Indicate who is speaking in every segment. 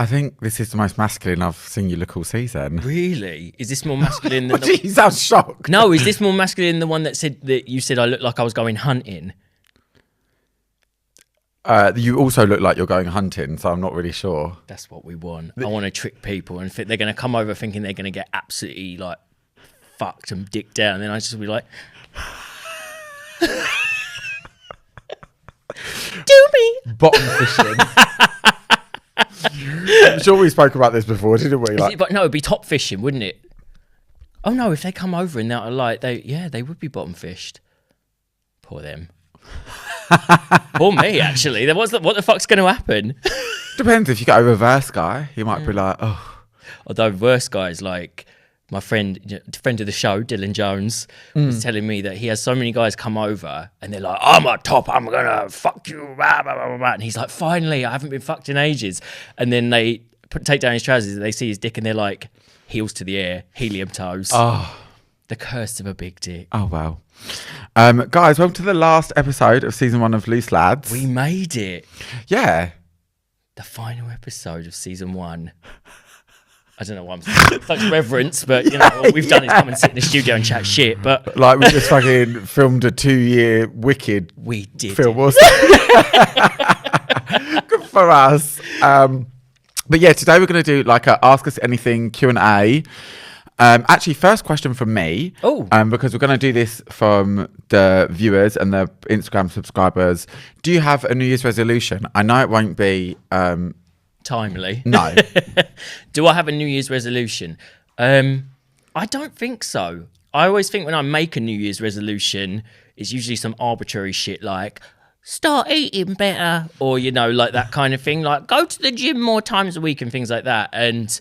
Speaker 1: I think this is the most masculine I've seen you look all season.
Speaker 2: Really? Is this more masculine than
Speaker 1: You sound shocked.
Speaker 2: No, is this more masculine than the one that you said I looked like I was going hunting?
Speaker 1: You also look like you're going hunting, so I'm not really sure.
Speaker 2: That's what we want. I want to trick people, and they're going to come over thinking they're going to get absolutely like fucked and dicked down, and then I just be like, do me.
Speaker 1: Bottom fishing. I'm sure we spoke about this before, didn't we?
Speaker 2: But no, it'd be top fishing, wouldn't it? Oh no, if they come over and they're like, they would be bottom fished. Poor them. Poor me, actually. What the fuck's going to happen?
Speaker 1: Depends. If you get a reverse guy, you might be like, oh.
Speaker 2: Although reverse guys, like my friend of the show, Dylan Jones, was telling me that he has so many guys come over and they're like, I'm a top, I'm going to fuck you, blah, blah, blah, blah. And he's like, finally, I haven't been fucked in ages. And then they take down his trousers and they see his dick and they're like, heels to the air, helium toes.
Speaker 1: Oh.
Speaker 2: The curse of a big dick.
Speaker 1: Oh, wow. Guys, welcome to the last episode of season 1 of Loose Lads.
Speaker 2: We made it.
Speaker 1: Yeah.
Speaker 2: The final episode of season 1. I don't know why I'm saying such reverence, but you know what we've done is come and sit in the studio and chat shit. But
Speaker 1: like we just fucking filmed a 2-year Wicked film, wasn't it? Good for us. But yeah, today we're going to do like a Ask Us Anything Q&A. Actually, first question from me.
Speaker 2: Oh.
Speaker 1: Because we're going to do this from the viewers and the Instagram subscribers. Do you have a New Year's resolution? I know it won't be
Speaker 2: timely.
Speaker 1: No.
Speaker 2: Do I have a New Year's resolution? I don't think so. I always think when I make a New Year's resolution, it's usually some arbitrary shit like start eating better, or you know, like that kind of thing, like go to the gym more times a week and things like that. And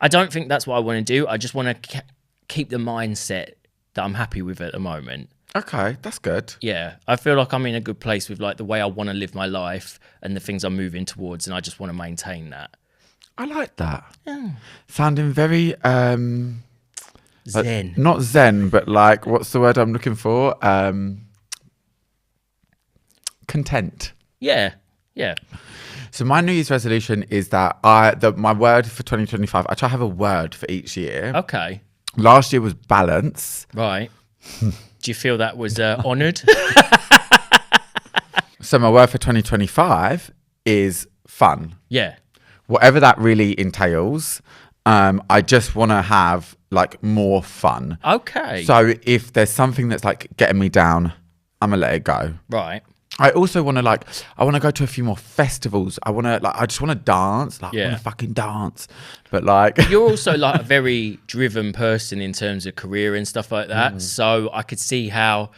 Speaker 2: I don't think that's what I want to do. I just want to keep the mindset that I'm happy with at the moment.
Speaker 1: Okay, that's good.
Speaker 2: Yeah, I feel like I'm in a good place with like the way I want to live my life and the things I'm moving towards, and I just want to maintain that.
Speaker 1: I like that.
Speaker 2: Yeah.
Speaker 1: Sounding very
Speaker 2: zen.
Speaker 1: Not zen, but like what's the word I'm looking for? Content.
Speaker 2: Yeah.
Speaker 1: So my New Year's resolution is that my word for 2025, I try to have a word for each year.
Speaker 2: Okay.
Speaker 1: Last year was balance.
Speaker 2: Right. Do you feel that was honoured?
Speaker 1: So my word for 2025 is fun.
Speaker 2: Yeah.
Speaker 1: Whatever that really entails, I just want to have like more fun.
Speaker 2: Okay.
Speaker 1: So if there's something that's like getting me down, I'm gonna let it go.
Speaker 2: Right.
Speaker 1: I also want to I want to go to a few more festivals. I just want to dance. Like, I want to fucking dance. But like,
Speaker 2: you're also like a very driven person in terms of career and stuff like that. So I could see how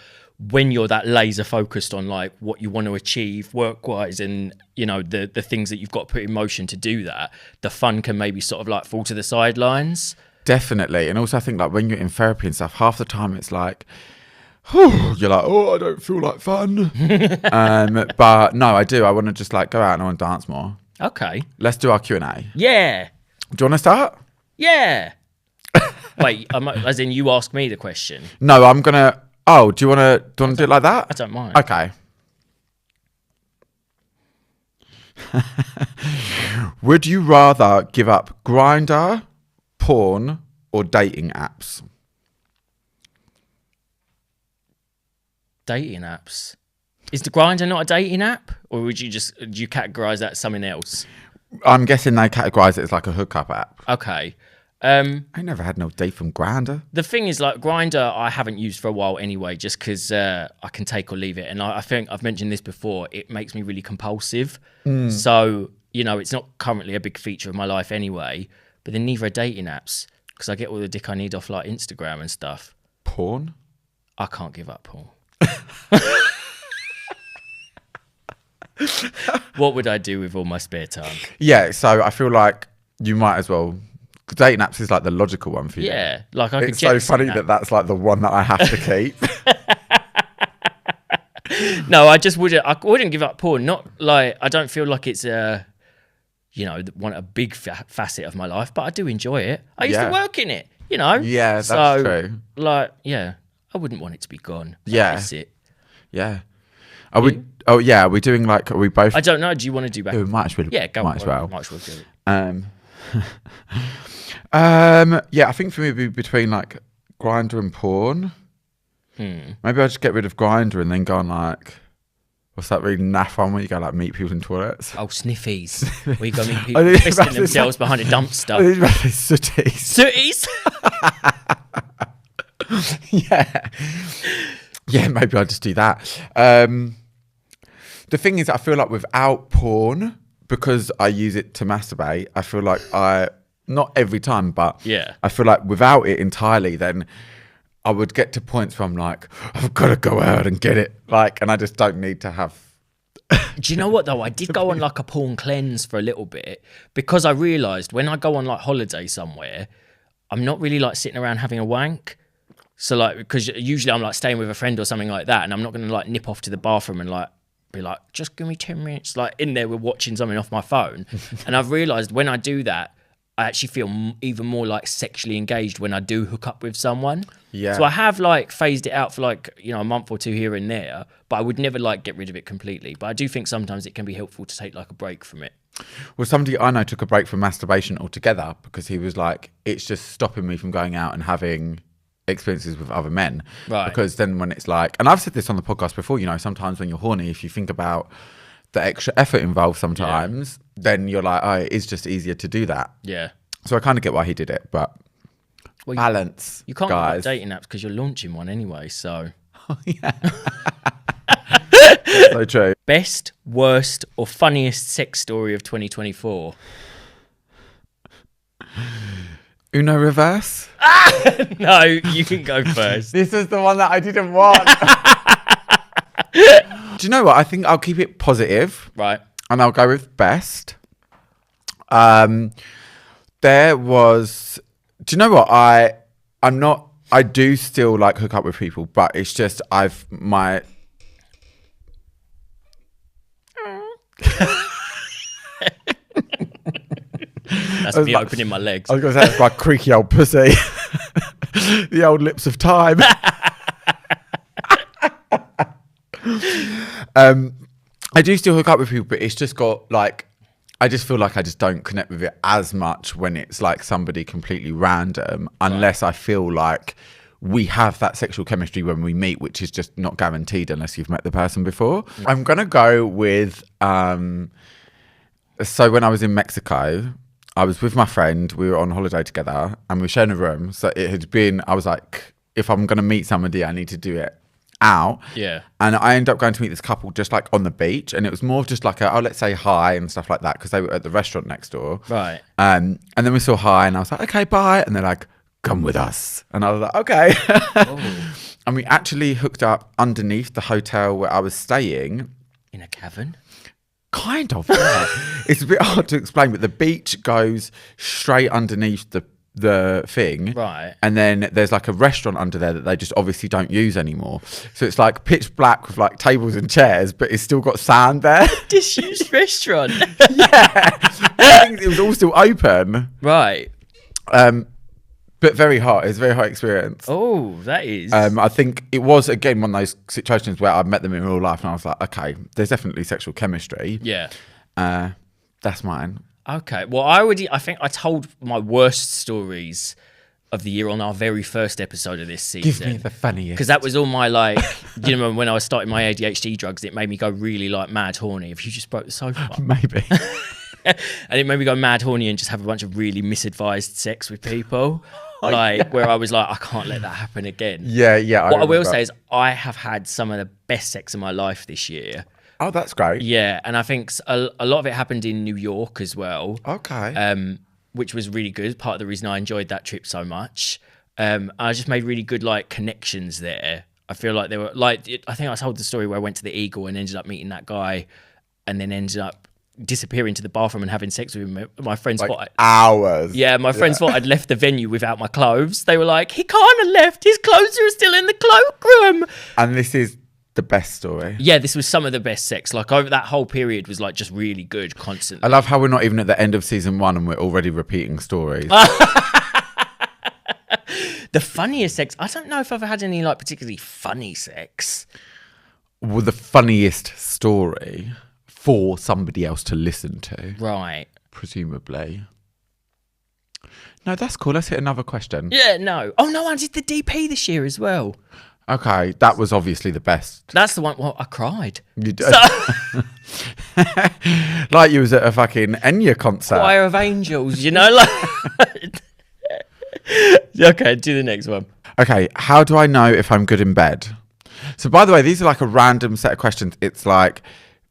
Speaker 2: when you're that laser focused on like what you want to achieve work wise and, you know, the things that you've got to put in motion to do that, the fun can maybe sort of like fall to the sidelines.
Speaker 1: Definitely. And also I think like when you're in therapy and stuff, half the time it's like, you're like, I don't feel like fun. But no, I do. I want to just like go out and I want to dance more.
Speaker 2: Okay.
Speaker 1: Let's do our Q&A.
Speaker 2: Yeah.
Speaker 1: Do you want to start?
Speaker 2: Yeah. Wait, as in you ask me the question?
Speaker 1: No, I'm going to... Oh, do you want to do it like that?
Speaker 2: I don't mind.
Speaker 1: Okay. Would you rather give up Grindr, porn, or dating apps?
Speaker 2: Dating apps. Is the Grindr not a dating app, or would you categorize that as something else?
Speaker 1: I'm guessing they categorize it as like a hookup app.
Speaker 2: Okay.
Speaker 1: I never had no date from Grindr.
Speaker 2: The thing is, like Grindr, I haven't used for a while anyway, just because I can take or leave it, and I think I've mentioned this before. It makes me really compulsive. So you know, it's not currently a big feature of my life anyway. But then neither are dating apps, because I get all the dick I need off like Instagram and stuff.
Speaker 1: Porn?
Speaker 2: I can't give up porn. What would I do with all my spare time?
Speaker 1: Yeah, so I feel like you might as well. Dating apps is like the logical one for you.
Speaker 2: Yeah, like I could.
Speaker 1: It's so funny that that's like the one that I have to keep.
Speaker 2: No, I wouldn't give up porn. Not like I don't feel like it's a big facet of my life, but I do enjoy it. I used to work in it, you know.
Speaker 1: Yeah, that's true.
Speaker 2: Like, yeah, I wouldn't want it to be gone.
Speaker 1: Yeah,
Speaker 2: that's it.
Speaker 1: Yeah. Are we? Oh yeah. Are we doing like? Are we both?
Speaker 2: I don't know. Do you want to do back?
Speaker 1: Might as well.
Speaker 2: Yeah, go.
Speaker 1: Might as well.
Speaker 2: Might as well do it.
Speaker 1: Yeah, I think for me it'd be between like Grindr and porn. Maybe I'll just get rid of Grindr and then go on like, what's that really naff one where you go like meet people in toilets?
Speaker 2: Oh, sniffies. Where you go meet people fisting themselves behind a dumpster.
Speaker 1: Sooties. Yeah, maybe I'll just do that. The thing is, I feel like without porn, because I use it to masturbate, I feel like not every time, but I feel like without it entirely, then I would get to points where I'm like, I've got to go out and get it. Like, and I just don't need to have.
Speaker 2: Do you know what though? I did go on like a porn cleanse for a little bit because I realised when I go on like holiday somewhere, I'm not really like sitting around having a wank. So like, because usually I'm like staying with a friend or something like that, and I'm not going to like nip off to the bathroom and like be like, just give me 10 minutes. Like in there, we're watching something off my phone. And I've realised when I do that, I actually feel even more like sexually engaged when I do hook up with someone.
Speaker 1: Yeah.
Speaker 2: So I have like phased it out for like, you know, a month or two here and there, but I would never like get rid of it completely. But I do think sometimes it can be helpful to take like a break from it.
Speaker 1: Well, somebody I know took a break from masturbation altogether because he was like, it's just stopping me from going out and having experiences with other men.
Speaker 2: Right.
Speaker 1: Because then when it's like, and I've said this on the podcast before, you know, sometimes when you're horny, if you think about the extra effort involved sometimes, then you're like, oh, it is just easier to do that.
Speaker 2: Yeah.
Speaker 1: So I kind of get why he did it, but balance,
Speaker 2: you can't
Speaker 1: guys.
Speaker 2: get dating apps because you're launching one anyway, so.
Speaker 1: Oh, yeah. So true.
Speaker 2: Best, worst, or funniest sex story of 2024?
Speaker 1: Uno reverse?
Speaker 2: No, you can go first.
Speaker 1: This is the one that I didn't want. Do you know what? I think I'll keep it positive.
Speaker 2: Right.
Speaker 1: And I'll go with best. There was... Do you know what? I do still like hook up with people, but it's just That's
Speaker 2: me opening my legs.
Speaker 1: I was going to say it's my creaky old pussy. The old lips of time. I do still hook up with people, but it's just got like, I just feel like I just don't connect with it as much when it's like somebody completely random, unless I feel like we have that sexual chemistry when we meet, which is just not guaranteed unless you've met the person before. I'm going to go with, so when I was in Mexico, I was with my friend, we were on holiday together and we were sharing a room. So it had been, I was like, if I'm going to meet somebody, I need to do it out.
Speaker 2: Yeah.
Speaker 1: And I ended up going to meet this couple just like on the beach, and it was more of just like let's say hi and stuff like that, because they were at the restaurant next door.
Speaker 2: Right.
Speaker 1: And then we saw hi and I was like, okay, bye. And they're like, come with us. And I was like, okay. And we actually hooked up underneath the hotel where I was staying.
Speaker 2: In a cavern?
Speaker 1: Kind of, yeah. It's a bit hard to explain, but the beach goes straight underneath the thing.
Speaker 2: Right.
Speaker 1: And then there's like a restaurant under there that they just obviously don't use anymore. So it's like pitch black with like tables and chairs, but it's still got sand there.
Speaker 2: Disused restaurant.
Speaker 1: Yeah. I think it was all still open.
Speaker 2: Right.
Speaker 1: But very hot. It's a very hot experience.
Speaker 2: Oh, that is.
Speaker 1: I think it was, again, one of those situations where I met them in real life and I was like, okay, there's definitely sexual chemistry.
Speaker 2: Yeah.
Speaker 1: That's mine.
Speaker 2: Okay. Well, I think I told my worst stories of the year on our very first episode of this season.
Speaker 1: Give me the funniest.
Speaker 2: Because that was all my like, you know, when I was starting my ADHD drugs, it made me go really like mad horny. If you just broke the sofa.
Speaker 1: Maybe.
Speaker 2: And it made me go mad horny and just have a bunch of really misadvised sex with people. Where I was like, I can't let that happen again.
Speaker 1: Yeah.
Speaker 2: What I will say is I have had some of the best sex of my life this year.
Speaker 1: Oh, that's great.
Speaker 2: Yeah, and I think a lot of it happened in New York as well.
Speaker 1: Okay.
Speaker 2: Which was really good. Part of the reason I enjoyed that trip so much. I just made really good like connections there. I feel like they were like, I think I told the story where I went to the Eagle and ended up meeting that guy, and then ended up disappearing to the bathroom and having sex with him. My friends
Speaker 1: like
Speaker 2: thought
Speaker 1: hours.
Speaker 2: Yeah, my friends thought I'd left the venue without my clothes. They were like, he can't have left. His clothes are still in the cloakroom.
Speaker 1: And this is the best story.
Speaker 2: Yeah, this was some of the best sex. Like over that whole period was like just really good constantly.
Speaker 1: I love how we're not even at the end of season 1 and we're already repeating stories.
Speaker 2: The funniest sex, I don't know if I've had any like particularly funny sex.
Speaker 1: Well, the funniest story for somebody else to listen to.
Speaker 2: Right.
Speaker 1: presumably. No, that's cool. Let's hit another question.
Speaker 2: Yeah, no. Oh, no, I did the DP this year as well.
Speaker 1: Okay, that was obviously the best.
Speaker 2: That's the one. Well, I cried.
Speaker 1: You did. Like you was at a fucking Enya concert.
Speaker 2: Choir of Angels, you know? Like... Okay, do the next one.
Speaker 1: Okay, how do I know if I'm good in bed? So, by the way, these are like a random set of questions. It's like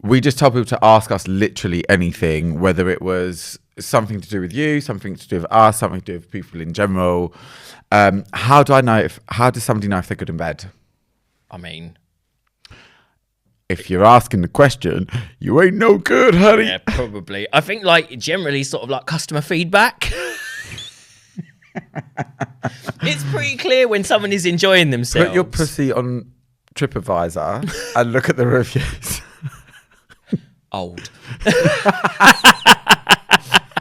Speaker 1: we just tell people to ask us literally anything, whether it was something to do with you, something to do with us, something to do with people in general. How does somebody know if they're good in bed?
Speaker 2: I mean,
Speaker 1: if you're asking the question, you ain't no good, honey.
Speaker 2: Yeah, probably. I think like generally sort of like customer feedback. It's pretty clear when someone is enjoying themselves.
Speaker 1: Put your pussy on TripAdvisor and look at the reviews.
Speaker 2: Old.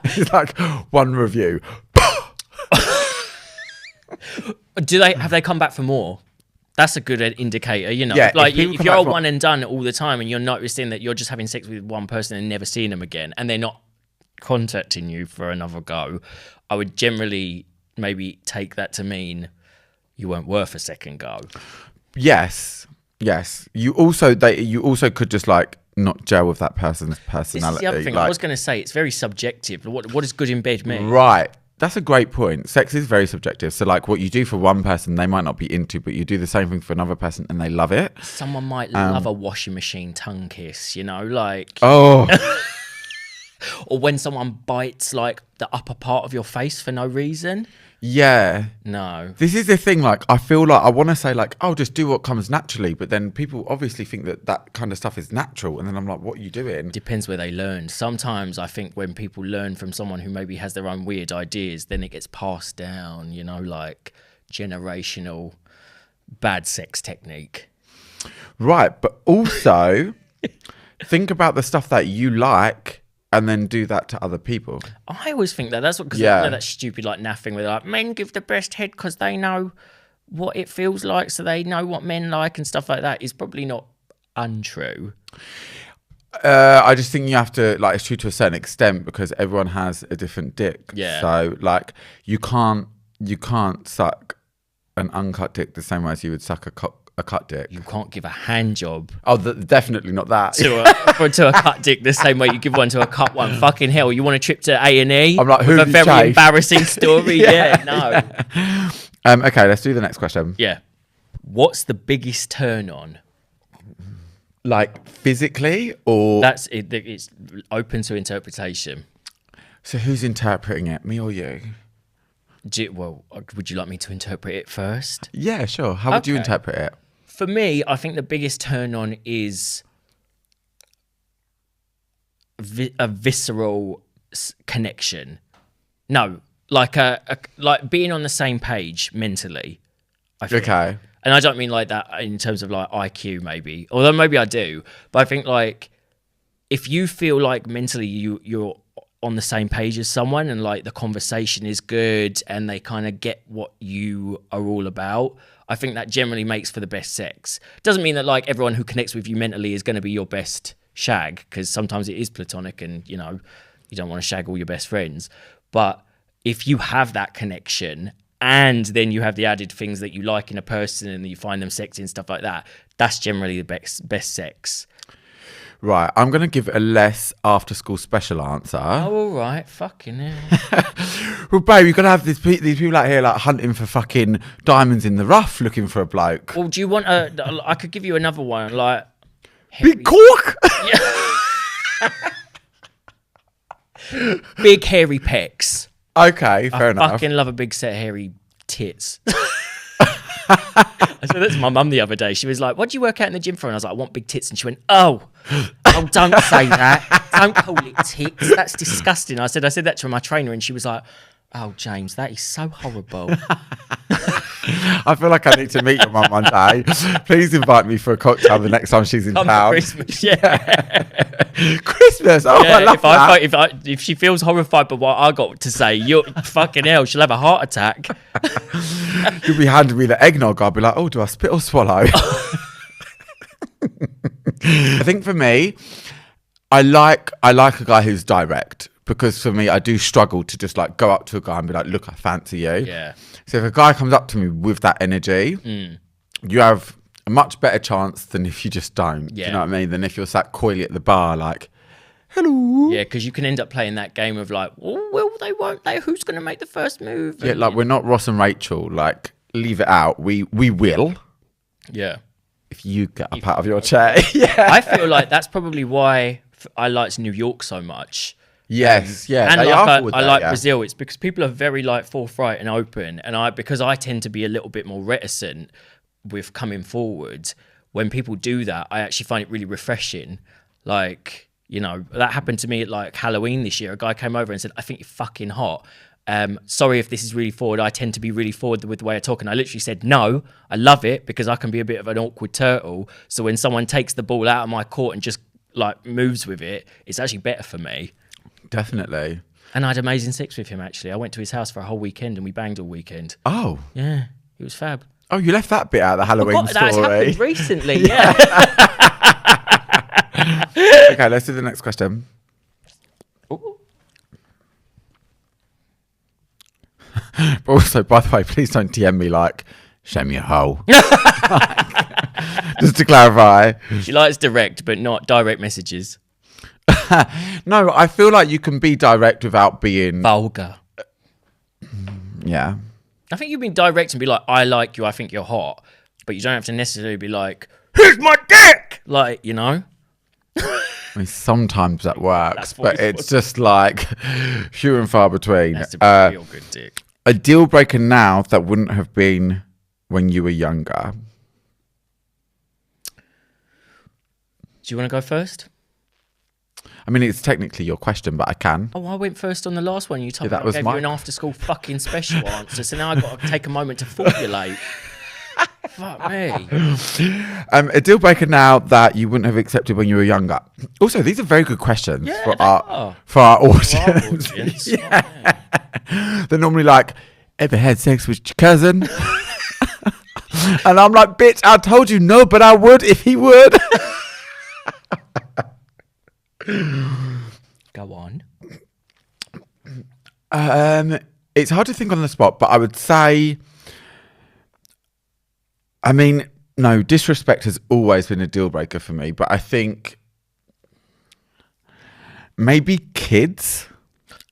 Speaker 1: It's like one review.
Speaker 2: Have they come back for more? That's a good indicator, you know.
Speaker 1: Yeah,
Speaker 2: like if you're a one and done all the time and you're noticing that you're just having sex with one person and never seeing them again, and they're not contacting you for another go, I would generally maybe take that to mean you weren't worth a second go.
Speaker 1: Yes. You also could just like not gel with that person's personality.
Speaker 2: This is the other thing I was going to say. It's very subjective. What does good in bed mean?
Speaker 1: Right. That's a great point. Sex is very subjective. So like what you do for one person, they might not be into, but you do the same thing for another person and they love it.
Speaker 2: Someone might love a washing machine tongue kiss, you know, like...
Speaker 1: Oh.
Speaker 2: Or when someone bites like the upper part of your face for no reason.
Speaker 1: Yeah.
Speaker 2: No.
Speaker 1: This is the thing, like, I feel like I want to say, like, oh, just do what comes naturally. But then people obviously think that kind of stuff is natural. And then I'm like, what are you doing?
Speaker 2: Depends where they learn. Sometimes I think when people learn from someone who maybe has their own weird ideas, then it gets passed down, you know, like generational bad sex technique. Right.
Speaker 1: But also think about the stuff that you like. And then do that to other people.
Speaker 2: I always think that's what, because you know that stupid like naff thing where they're like, men give the best head because they know what it feels like, so they know what men like and stuff like that is probably not untrue.
Speaker 1: I just think you have to, like, it's true to a certain extent because everyone has a different dick.
Speaker 2: Yeah.
Speaker 1: So like you can't suck an uncut dick the same way as you would suck a cut dick.
Speaker 2: You can't give a hand job.
Speaker 1: Oh, definitely not that.
Speaker 2: To a cut dick the same way you give one to a cut one. Fucking hell, you want a trip to A&E?
Speaker 1: I'm like, who
Speaker 2: with a very embarrassing story? No.
Speaker 1: Okay, let's do the next question.
Speaker 2: Yeah. What's the biggest turn on?
Speaker 1: Like physically or...
Speaker 2: That's it. It's open to interpretation.
Speaker 1: So who's interpreting it, me or you?
Speaker 2: Would you like me to interpret it first?
Speaker 1: Yeah, sure. How would you interpret it?
Speaker 2: For me, I think the biggest turn on is a visceral connection. No, like like being on the same page mentally. I think.
Speaker 1: Okay.
Speaker 2: And I don't mean like that in terms of like IQ maybe, although maybe I do. But I think like if you feel like mentally you're on the same page as someone and like the conversation is good and they kind of get what you are all about, I think that generally makes for the best sex. Doesn't mean that like everyone who connects with you mentally is going to be your best shag, because sometimes it is platonic and, you know, you don't want to shag all your best friends. But if you have that connection and then you have the added things that you like in a person and you find them sexy and stuff like that, that's generally the best sex.
Speaker 1: Right, I'm going to give a less after-school special answer.
Speaker 2: Oh, all right. Fucking hell.
Speaker 1: Well, babe, you've got to have these people out here like hunting for fucking diamonds in the rough looking for a bloke.
Speaker 2: Well, do you want I could give you another one, like...
Speaker 1: Big cork?
Speaker 2: Big hairy pecs.
Speaker 1: Okay, fair enough.
Speaker 2: I fucking love a big set of hairy tits. I said that to my mum the other day. She was like, what do you work out in the gym for? And I was like, I want big tits. And she went, oh, don't say that. Don't call it tits. That's disgusting. I said that to my trainer and she was like, oh, James, that is so horrible.
Speaker 1: I feel like I need to meet your mum one day. Please invite me for a cocktail the next time she's in town.
Speaker 2: Christmas, yeah.
Speaker 1: Christmas. Oh, yeah, I love that.
Speaker 2: If she feels horrified by what I got to say, you're fucking hell. She'll have a heart attack.
Speaker 1: You'll be handing me the eggnog. I'll be like, oh, do I spit or swallow? I think for me, I like a guy who's direct, because for me, I do struggle to just like go up to a guy and be like, look, I fancy you.
Speaker 2: Yeah.
Speaker 1: So if a guy comes up to me with that energy, you have a much better chance than if you just don't.
Speaker 2: Yeah.
Speaker 1: Do you know what I mean? Than if you're sat coyly at the bar like, hello.
Speaker 2: Yeah, because you can end up playing that game of like, oh, will they, won't they? Who's going to make the first move?
Speaker 1: Yeah, like we're not Ross and Rachel. Like, leave it out. We will.
Speaker 2: Yeah.
Speaker 1: If you get up out of your chair. Yeah.
Speaker 2: I feel like that's probably why I liked New York so much.
Speaker 1: Yes, yeah.
Speaker 2: And
Speaker 1: they
Speaker 2: like
Speaker 1: are
Speaker 2: I like Brazil. It's because people are very like forthright and open, and because I tend to be a little bit more reticent with coming forward. When people do that, I actually find it really refreshing. Like, you know, that happened to me at like Halloween this year. A guy came over and said, "I think you're fucking hot. Sorry if this is really forward. I tend to be really forward with the way I talk." And I literally said, no, I love it because I can be a bit of an awkward turtle. So when someone takes the ball out of my court and just like moves with it, it's actually better for me.
Speaker 1: Definitely.
Speaker 2: And I had amazing sex with him, actually. I went to his house for a whole weekend and we banged all weekend.
Speaker 1: Oh.
Speaker 2: Yeah, it was fab.
Speaker 1: Oh, you left that bit out of the Halloween story.
Speaker 2: That's happened recently, yeah.
Speaker 1: Okay, let's do the next question.
Speaker 2: Ooh.
Speaker 1: But also, by the way, please don't DM me like, show me a hole. Just to clarify.
Speaker 2: She likes direct, but not direct messages.
Speaker 1: No, I feel like you can be direct without being...
Speaker 2: Vulgar.
Speaker 1: Yeah.
Speaker 2: I think you can be direct and be like, I like you, I think you're hot. But you don't have to necessarily be like, here's my dick! Like, you know?
Speaker 1: I mean, sometimes that works, but it's just like few and far between.
Speaker 2: That's a real good dick.
Speaker 1: A deal breaker now that wouldn't have been when you were younger.
Speaker 2: Do you want to go first?
Speaker 1: I mean, it's technically your question, but I can.
Speaker 2: Oh, I went first on the last one. You told
Speaker 1: Yeah,
Speaker 2: me
Speaker 1: that
Speaker 2: I
Speaker 1: was
Speaker 2: gave
Speaker 1: my-
Speaker 2: you an after-school fucking special answer, so now I've got to take a moment to formulate. Fuck me.
Speaker 1: A deal breaker now that you wouldn't have accepted when you were younger. Also, these are very good questions for our audience. Yeah. They're normally like, ever had sex with your cousin? And I'm like, bitch, I told you no, but I would if he would.
Speaker 2: Go on.
Speaker 1: It's hard to think on the spot, but I would say, I mean, no, disrespect has always been a deal breaker for me, but I think maybe kids.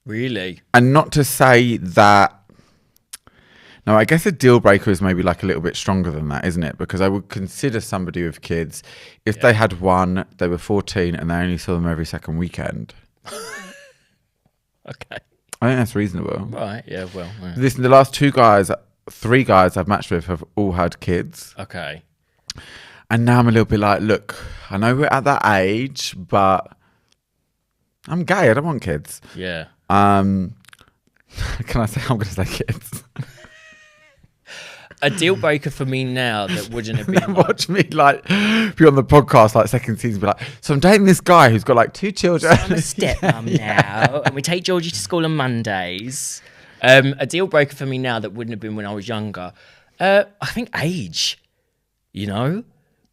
Speaker 2: Really?
Speaker 1: And not to say that, no, I guess a deal breaker is maybe like a little bit stronger than that, isn't it? Because I would consider somebody with kids, if they had one, they were 14 and they only saw them every second weekend.
Speaker 2: Okay.
Speaker 1: I think that's reasonable.
Speaker 2: Right, yeah, well. Yeah.
Speaker 1: Listen, the last three guys I've matched with have all had kids.
Speaker 2: Okay.
Speaker 1: And now I'm a little bit like, look, I know we're at that age, but I'm gay. I don't want kids.
Speaker 2: Yeah.
Speaker 1: Can I say I'm going to say kids?
Speaker 2: A deal breaker for me now that wouldn't have been.
Speaker 1: Watch me like be on the podcast like second season, be like, so I'm dating this guy who's got like 2 children.
Speaker 2: So I'm a stepmom now, and we take Georgie to school on Mondays. A deal breaker for me now that wouldn't have been when I was younger. I think age. You know,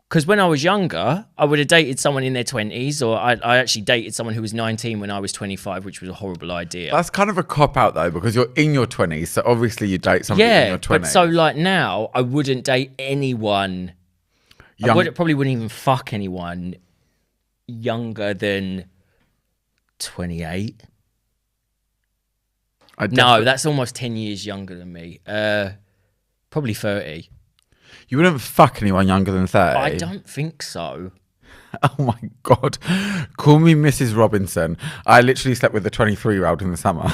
Speaker 2: because when I was younger, I would have dated someone in their 20s, or I actually dated someone who was 19 when I was 25, which was a horrible idea.
Speaker 1: That's kind of a cop out though, because you're in your 20s, so obviously you date somebody in your 20s.
Speaker 2: But so like now, I wouldn't date anyone. Probably wouldn't even fuck anyone younger than 28. No, that's almost 10 years younger than me. Probably 30.
Speaker 1: You wouldn't fuck anyone younger than 30?
Speaker 2: I don't think so.
Speaker 1: Oh my God. Call me Mrs. Robinson. I literally slept with a 23-year-old in the summer.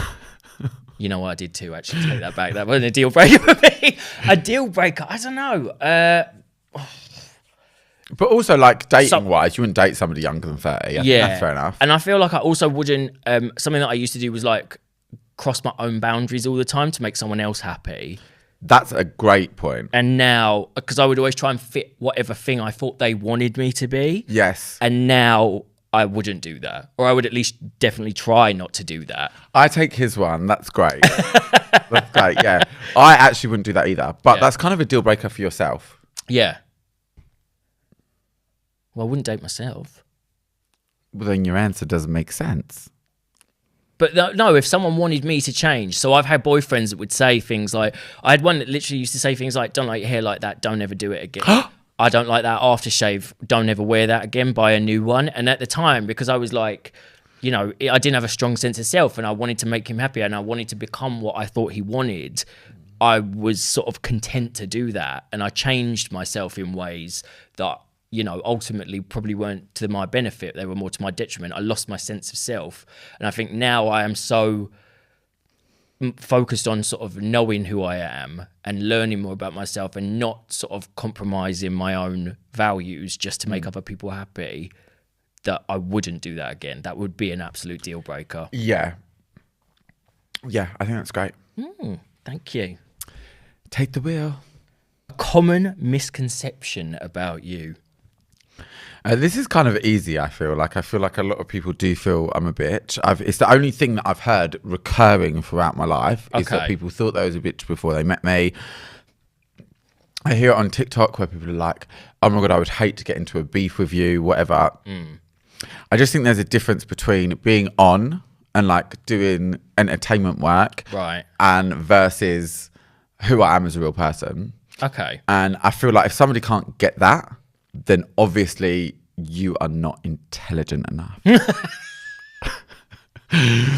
Speaker 2: You know what? I did too, actually. Take that back. That wasn't a deal breaker for me. A deal breaker? I don't know.
Speaker 1: But also, like, dating-wise, you wouldn't date somebody younger than 30.
Speaker 2: Yeah.
Speaker 1: That's fair enough.
Speaker 2: And I feel like I also wouldn't... something that I used to do was, like, cross my own boundaries all the time to make someone else happy.
Speaker 1: That's a great point.
Speaker 2: And now, because I would always try and fit whatever thing I thought they wanted me to be.
Speaker 1: Yes.
Speaker 2: And now I wouldn't do that. Or I would at least definitely try not to do that.
Speaker 1: I take his one. That's great. That's great, yeah. I actually wouldn't do that either. But that's kind of a deal breaker for yourself.
Speaker 2: Yeah. Well, I wouldn't date myself.
Speaker 1: Well, then your answer doesn't make sense.
Speaker 2: But no, if someone wanted me to change, so I've had boyfriends that would say things like, I had one that literally used to say things like, don't like your hair like that, don't ever do it again. I don't like that aftershave, don't ever wear that again, buy a new one. And at the time, because I was like, you know, I didn't have a strong sense of self and I wanted to make him happy and I wanted to become what I thought he wanted, I was sort of content to do that. And I changed myself in ways that, you know, ultimately probably weren't to my benefit. They were more to my detriment. I lost my sense of self. And I think now I am so focused on sort of knowing who I am and learning more about myself and not sort of compromising my own values just to make other people happy, that I wouldn't do that again. That would be an absolute deal breaker.
Speaker 1: Yeah. Yeah, I think that's great.
Speaker 2: Thank you.
Speaker 1: Take the wheel.
Speaker 2: A common misconception about you.
Speaker 1: This is kind of easy, I feel like. I feel like a lot of people do feel I'm a bitch. It's the only thing that I've heard recurring throughout my life is that people thought I was a bitch before they met me. I hear it on TikTok where people are like, oh my God, I would hate to get into a beef with you, whatever. I just think there's a difference between being on and like doing entertainment work,
Speaker 2: right,
Speaker 1: and versus who I am as a real person.
Speaker 2: Okay.
Speaker 1: And I feel like if somebody can't get that, then obviously you are not intelligent enough.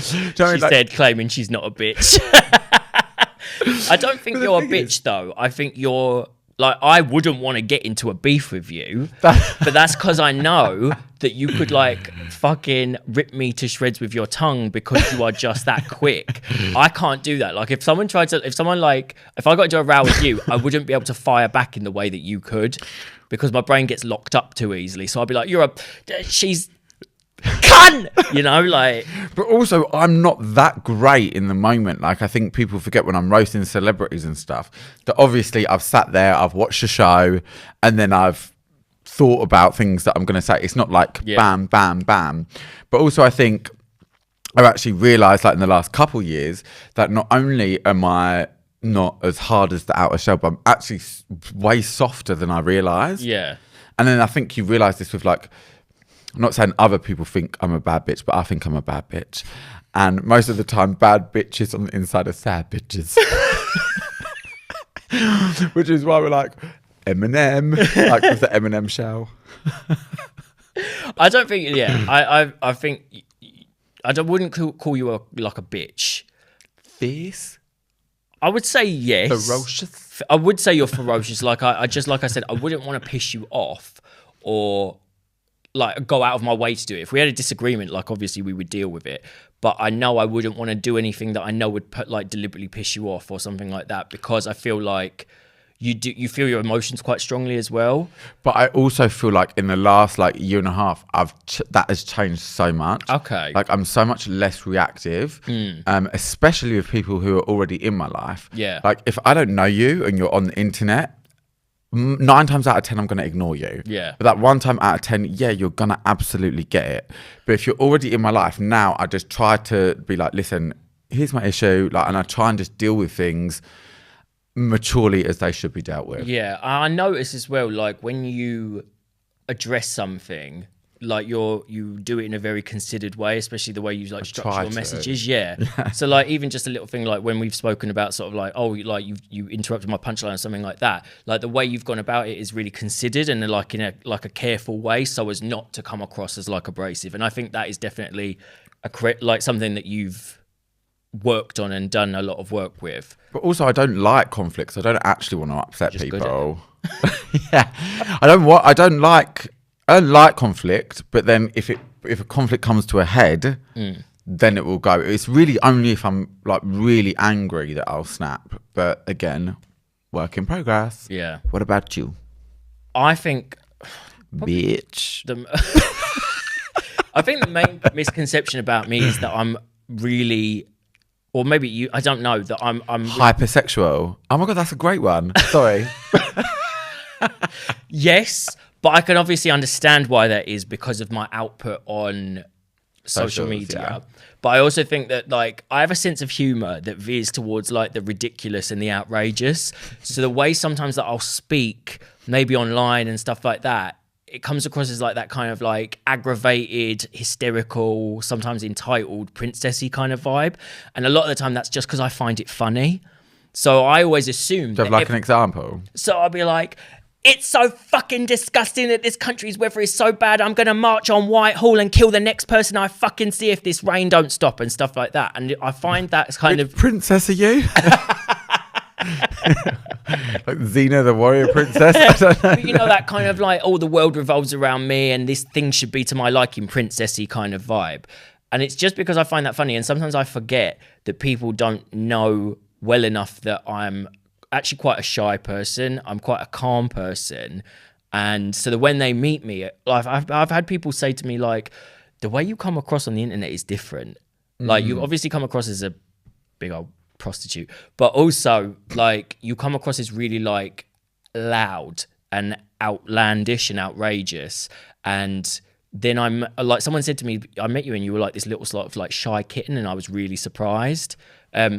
Speaker 2: She said, claiming she's not a bitch. I don't think you're a bitch, though. I think you're like, I wouldn't want to get into a beef with you, but that's because I know that you could like fucking rip me to shreds with your tongue because you are just that quick. I can't do that. Like if I got into a row with you, I wouldn't be able to fire back in the way that you could because my brain gets locked up too easily. So I'd be like, she's cunt, you know, like.
Speaker 1: But also, I'm not that great in the moment. Like, I think people forget when I'm roasting celebrities and stuff that obviously I've sat there, I've watched the show, and then I've thought about things that I'm going to say. It's not like bam, bam, bam. But also, I think I've actually realised, like in the last couple of years, that not only am I not as hard as the outer shell, but I'm actually way softer than I realised.
Speaker 2: Yeah.
Speaker 1: And then I think you realise this with like, I'm not saying other people think I'm a bad bitch, but I think I'm a bad bitch. And most of the time, bad bitches on the inside are sad bitches. Which is why we're like, Eminem, like with the Eminem shell.
Speaker 2: I don't think, I think, wouldn't call you like a bitch.
Speaker 1: Fierce?
Speaker 2: I would say yes.
Speaker 1: Ferocious?
Speaker 2: I would say you're ferocious. Like I said, I wouldn't want to piss you off or like go out of my way to do it. If we had a disagreement, like obviously we would deal with it, but I know I wouldn't want to do anything that I know would deliberately piss you off or something like that, because I feel like you feel your emotions quite strongly as well.
Speaker 1: But I also feel like in the last like year and a half, that has changed so much.
Speaker 2: Okay.
Speaker 1: Like I'm so much less reactive, especially with people who are already in my life.
Speaker 2: Yeah.
Speaker 1: Like if I don't know you and you're on the internet, 9 times out of 10, I'm going to ignore you.
Speaker 2: Yeah.
Speaker 1: But that 1 time out of 10, yeah, you're going to absolutely get it. But if you're already in my life now, I just try to be like, listen, here's my issue. Like, and I try and just deal with things maturely as they should be dealt with.
Speaker 2: Yeah. I notice as well, like when you address something, like you do it in a very considered way, especially the way you like structure your messages. Yeah. So like even just a little thing like when we've spoken about sort of like, oh, like you interrupted my punchline or something like that. Like the way you've gone about it is really considered and like in a careful way, so as not to come across as like abrasive. And I think that is definitely like something that you've worked on and done a lot of work with.
Speaker 1: But also, I don't like conflicts. I don't actually want to upset people. Yeah, I don't like conflict, but then if a conflict comes to a head, then it will go. It's really only if I'm like really angry that I'll snap. But again, work in progress.
Speaker 2: Yeah.
Speaker 1: What about you?
Speaker 2: I think,
Speaker 1: bitch.
Speaker 2: I think the main misconception about me is that I'm really, or maybe you, I don't know, that I'm
Speaker 1: hypersexual. Oh my God, that's a great one. Sorry.
Speaker 2: Yes. But I can obviously understand why that is because of my output on social media. Yeah. But I also think that like I have a sense of humor that veers towards like the ridiculous and the outrageous. So the way sometimes that I'll speak maybe online and stuff like that, it comes across as like that kind of like aggravated, hysterical, sometimes entitled, princessy kind of vibe. And a lot of the time that's just because I find it funny. So I always assume.
Speaker 1: Do you have like an example?
Speaker 2: So I'll be like, it's so fucking disgusting that this country's weather is so bad. I'm going to march on Whitehall and kill the next person I fucking see if this rain don't stop and stuff like that. And I find that's kind of...
Speaker 1: Princess are you? Like Xena the warrior princess? I don't know.
Speaker 2: You know, that kind of like, oh, the world revolves around me and this thing should be to my liking, princessy kind of vibe. And it's just because I find that funny. And sometimes I forget that people don't know well enough that I'm actually quite a shy person. I'm quite a calm person. And so that when they meet me, like I've had people say to me, like, the way you come across on the internet is different. Like, you obviously come across as a big old prostitute, but also like you come across as really like loud and outlandish and outrageous. And then I'm like, someone said to me, I met you and you were like this little sort of like shy kitten, and I was really surprised.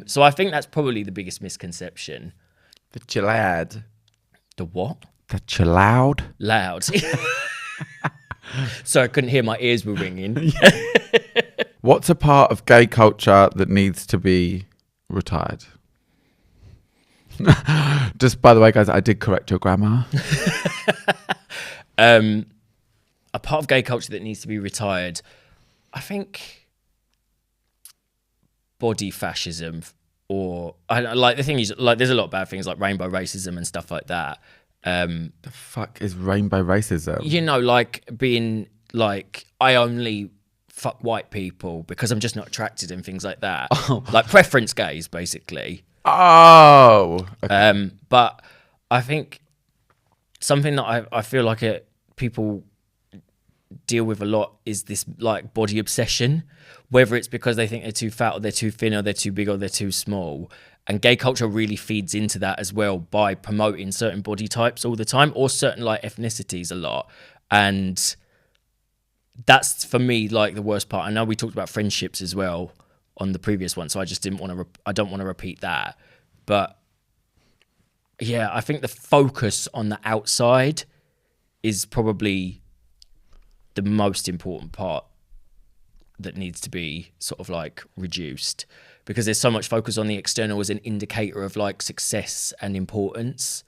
Speaker 2: So I think that's probably the biggest misconception.
Speaker 1: The Gilet.
Speaker 2: The what?
Speaker 1: The Gilet.
Speaker 2: Loud. So I couldn't hear, my ears were ringing.
Speaker 1: What's a part of gay culture that needs to be retired? Just by the way, guys, I did correct your grammar.
Speaker 2: A part of gay culture that needs to be retired, I think body fascism, or like the thing is, like, there's a lot of bad things like rainbow racism and stuff like that.
Speaker 1: The fuck is rainbow racism?
Speaker 2: You know, like being like, I only fuck white people because I'm just not attracted and things like that. Oh. Like preference gays, basically.
Speaker 1: Oh. Okay.
Speaker 2: But I think something that I feel like people deal with a lot is this like body obsession, whether it's because they think they're too fat or they're too thin or they're too big or they're too small. And gay culture really feeds into that as well by promoting certain body types all the time, or certain like ethnicities a lot. And that's for me like the worst part. I know we talked about friendships as well on the previous one, so I just didn't want to I don't want to repeat that. But yeah, I think the focus on the outside is probably the most important part that needs to be sort of like reduced, because there's so much focus on the external as an indicator of like success and importance.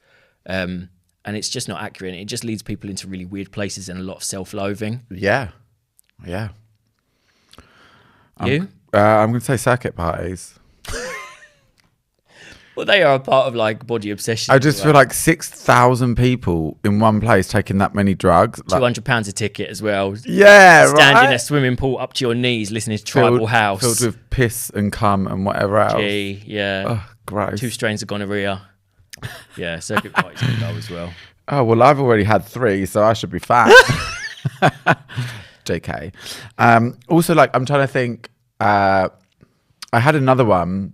Speaker 2: And it's just not accurate. It just leads people into really weird places and a lot of self-loathing.
Speaker 1: Yeah. Yeah.
Speaker 2: You?
Speaker 1: I'm going to say circuit parties.
Speaker 2: Well, they are a part of like body obsession.
Speaker 1: I just feel like 6,000 people in one place taking that many drugs.
Speaker 2: £200 a ticket as well.
Speaker 1: Yeah,
Speaker 2: Stand
Speaker 1: right?
Speaker 2: in a swimming pool up to your knees listening to Tribal House.
Speaker 1: Filled with piss and cum and whatever else.
Speaker 2: Gee, yeah.
Speaker 1: Oh, gross.
Speaker 2: 2 strains of gonorrhea. Yeah, circuit parties can go as well.
Speaker 1: Oh, well, I've already had 3, so I should be fat. JK. Also, like, I'm trying to think. I had another one,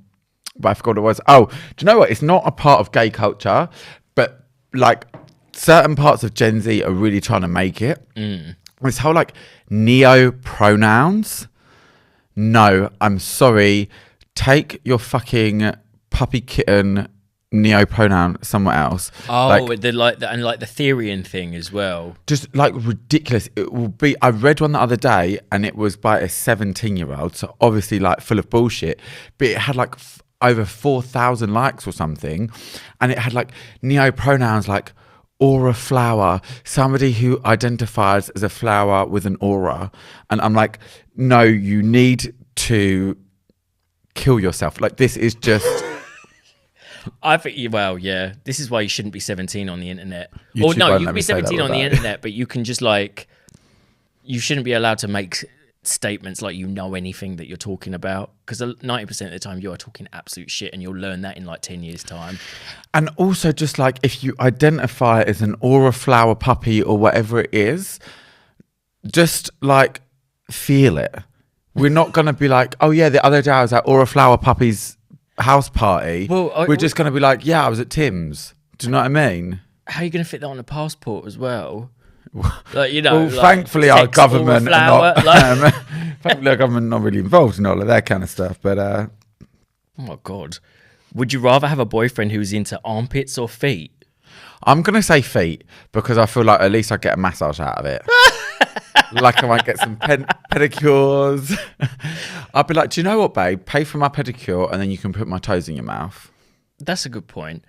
Speaker 1: but I forgot what it was. Oh, do you know what? It's not a part of gay culture, but like certain parts of Gen Z are really trying to make it. This whole like neo-pronouns. No, I'm sorry. Take your fucking puppy kitten neo-pronoun somewhere else.
Speaker 2: Oh, like the Therian thing as well. Just
Speaker 1: like ridiculous. It will be. I read one the other day, and it was by a 17-year-old, so obviously like full of bullshit. But it had like over 4,000 likes or something, and it had like neo-pronouns like aura flower, somebody who identifies as a flower with an aura. And I'm like, no, you need to kill yourself. Like, this is just.
Speaker 2: I think, well, yeah, this is why you shouldn't be 17 on the internet. Or no, you can be 17 on the internet, but you can just like, you shouldn't be allowed to make statements like you know anything that you're talking about, because 90% of the time you are talking absolute shit, and you'll learn that in like 10 years time.
Speaker 1: And also just like, if you identify as an aura flower puppy or whatever it is, just like feel it. We're not going to be like, oh yeah, the other day I was at aura flower puppy's house party. Well, we're just going to be like, yeah, I was at Tim's. Do you know what I mean?
Speaker 2: How are you going to fit that on a passport as well? Like, you know,
Speaker 1: well,
Speaker 2: like,
Speaker 1: thankfully our government thankfully our government not really involved in all of that kind of stuff. But
Speaker 2: oh my god, would you rather have a boyfriend who's into armpits or feet?
Speaker 1: I'm going to say feet because I feel like at least I get a massage out of it. Like I might get some pedicures. I'll be like, do you know what, babe? Pay for my pedicure and then you can put my toes in your mouth.
Speaker 2: That's a good point.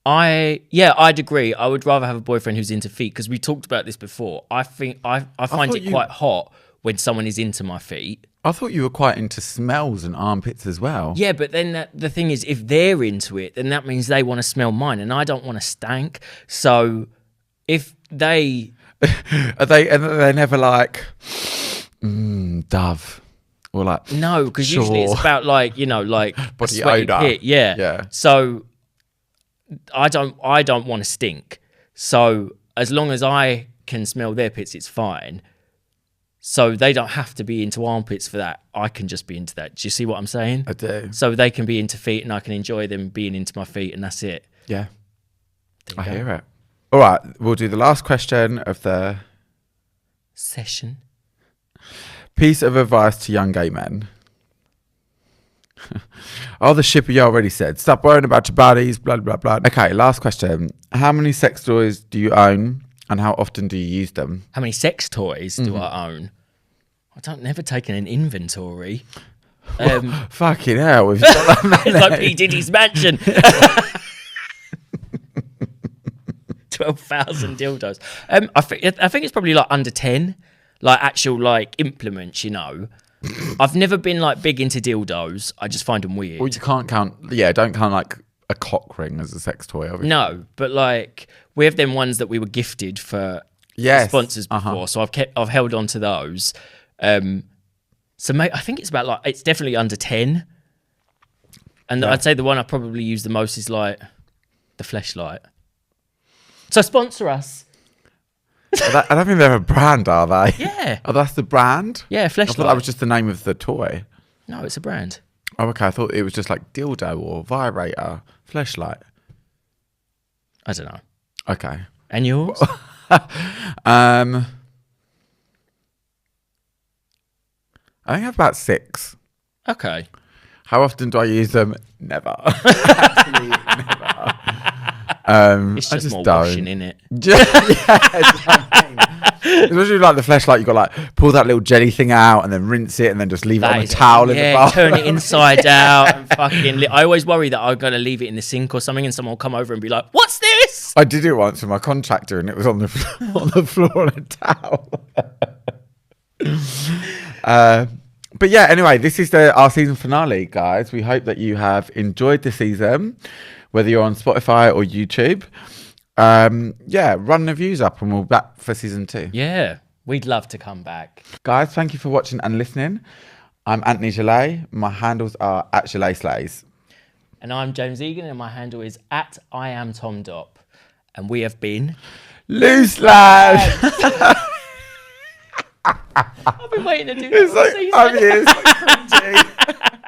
Speaker 2: I'd agree. I would rather have a boyfriend who's into feet because we talked about this before. I think I find it quite hot when someone is into my feet.
Speaker 1: I thought you were quite into smells and armpits as well.
Speaker 2: Yeah, but then the thing is, if they're into it, then that means they want to smell mine, and I don't want to stank. So if they they're never like Dove or like no, because usually it's about like
Speaker 1: body
Speaker 2: odor.
Speaker 1: Pit.
Speaker 2: Yeah. So I don't want to stink. So as long as I can smell their pits, it's fine. So they don't have to be into armpits for that. I can just be into that. Do you see what I'm saying?
Speaker 1: I do.
Speaker 2: So they can be into feet and I can enjoy them being into my feet and that's it.
Speaker 1: Yeah. I hear it. All right. We'll do the last question of the
Speaker 2: session.
Speaker 1: Piece of advice to young gay men. The shipper you already said. Stop worrying about your bodies, blah, blah, blah. Okay, last question. How many sex toys do you own? And how often do you use them?
Speaker 2: How many sex toys do I own? I don't never taken an inventory.
Speaker 1: Fucking hell. We've got that
Speaker 2: it's like P. Diddy's mansion. 12,000 dildos. I think it's probably like under 10. Like actual like implements, I've never been like big into dildos. I just find them weird.
Speaker 1: Well, you can't count. Yeah, don't count like a cock ring as a sex toy, obviously.
Speaker 2: No, but like we have them ones that we were gifted for sponsors before, so I've held on to those. So mate, I think it's about like it's definitely under 10, and I'd say the one I probably use the most is like the fleshlight. So sponsor us.
Speaker 1: I don't think they're a brand, are they?
Speaker 2: Yeah.
Speaker 1: Oh, that's the brand?
Speaker 2: Yeah, fleshlight.
Speaker 1: I thought that was just the name of the toy.
Speaker 2: No, it's a brand.
Speaker 1: Oh, okay. I thought it was just like dildo or vibrator, fleshlight.
Speaker 2: I don't know.
Speaker 1: Okay.
Speaker 2: And yours?
Speaker 1: I think I have about 6.
Speaker 2: Okay.
Speaker 1: How often do I use them? Never. Absolutely never.
Speaker 2: It's just more
Speaker 1: don't.
Speaker 2: washing, innit?
Speaker 1: Especially like the fleshlight, you got like pull that little jelly thing out and then rinse it and then just leave it on a towel in the bath.
Speaker 2: Turn it inside out and fucking. I always worry that I'm gonna leave it in the sink or something, and someone will come over and be like, "What's this?"
Speaker 1: I did it once with my contractor, and it was on the floor on a towel. But yeah, anyway, this is our season finale, guys. We hope that you have enjoyed the season, whether you're on Spotify or YouTube. Run the views up and we'll be back for season 2.
Speaker 2: Yeah, we'd love to come back.
Speaker 1: Guys, thank you for watching and listening. I'm Anthony Gilét. My handles are at Gilet Slays.
Speaker 2: And I'm James Egan and my handle is at IamTomDop. And we have been...
Speaker 1: Loose Lads!
Speaker 2: I've been waiting to do that.
Speaker 1: It's like cringy.